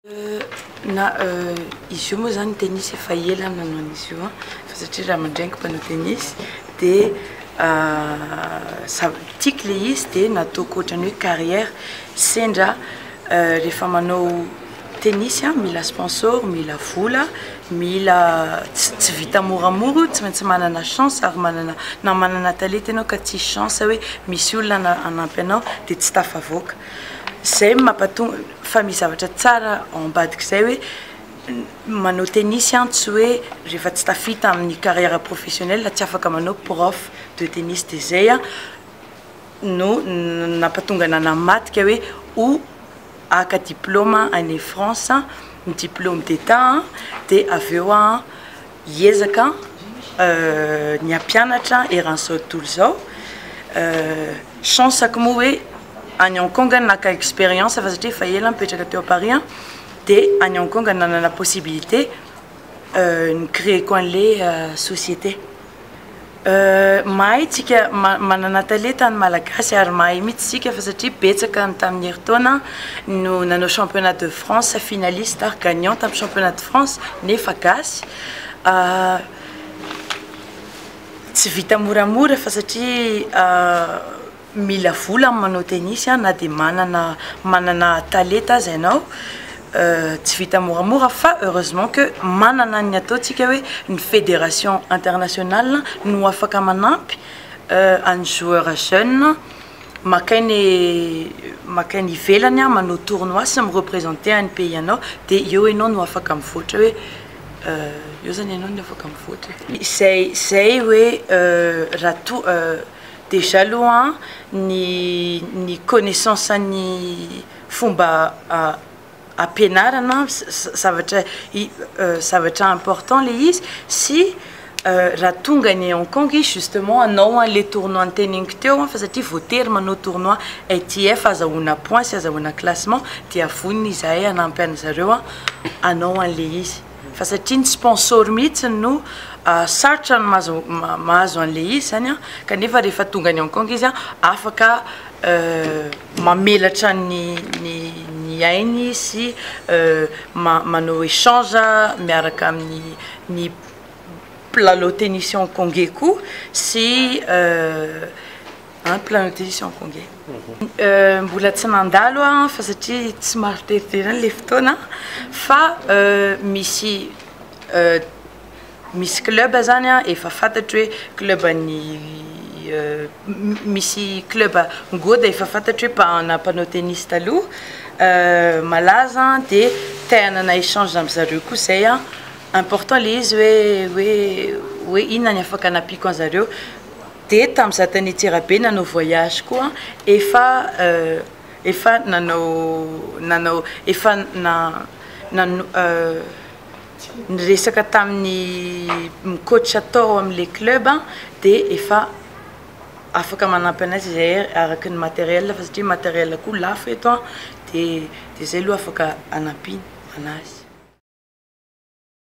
Izy io moa zany tennis efa ela nanao an'izy io fa satria raha mandrengy mpanao tennis dia tiako le izy dia nataoko ohatrany hoe carrière sendra rehefa manao tennis mila sponsor, mila vola, mila tsy vita moramora, tsy maintsy manana chance ary manana talenta ianao ka tsy chance hoe misy olona hanampy anao dia tsy tafavoaka. Zay mampatonga fa misy zavatra tsara ambadik'izay hoe manao tennis tsy hoe rehefa tsy tafita amin'ny carrière professionnelle tsy afaka manao prof de tennis dia zay no nampatonga nanamadika hoe ou aka diplôme any France, diplôme d'état dia avy eo hiezaka ny ampianatra eran'izao tontolo izao. Chanseko moa hoe any Hong Kong naka expérience fa satria efa ela mipetraka teo à Paris dia any Hong Kong nanana possibilité nicréer ko an'ilay société. Mahay tsika manana talenta ny malagasy ary mahay mihitsy tsika fa satria betsaka tamin'ny heritaona no nanao championnat de France finaliste ary gagnant tamin'ny championnat de France nefa gasy. Tsy vita moramora fa satria mila vola manao tennis na dia manana talenta aza ianao tsy vita moramora fa heureusement que manana ny ataontsika hoe ny fédération internationale no afaka manampy any joueur jeune makainy ivelany manao tournoi sy mireprésenter any pays anao dia eo ianao no afaka mivoatra hoe eo zany ianao no afaka mivoatra. Zay hoe raha déjà aloha ny connaissance ny fomba ampianarana zavatra important le izy sy raha tonga ny Hong Kong justement hanao les tournois nteneniko teo fa satria voatery manao tournoi ITF azahoana point sy azahoana classement dia avoniny izahay hanampy an'zareo hanao an'le izy fa satria ny sponsor mihitsy no sarotra mahazo an'le izy zany kanefa rehefa tonga ny Hong Kong izy afaka mamelatra ny ainy sy manao échange miaraka amin'ny mpilalao tennis hongkongais koa sy mpilalao tennis hongkongais. Mbola tsy nandalo fa satria tsy maro teritere le fotoana fa misy club zany efa fantatro hoe club misy club ngoda efa fantatro hoe mpanao tennis taloha malaza dia te hanana échange amin'zareo koa zay important le izy hoe inona ny afaka hanampiko an'zareo dia tamin'izaho tany Antsirabe nanao voyage koa efa nanao niresaka tamin'ny coach atao amin'le club dia efa afaka manampy anazy zay araka ny matériel fa satria matériel koa lafo eto dia zay aloha afaka hanampiny anazy.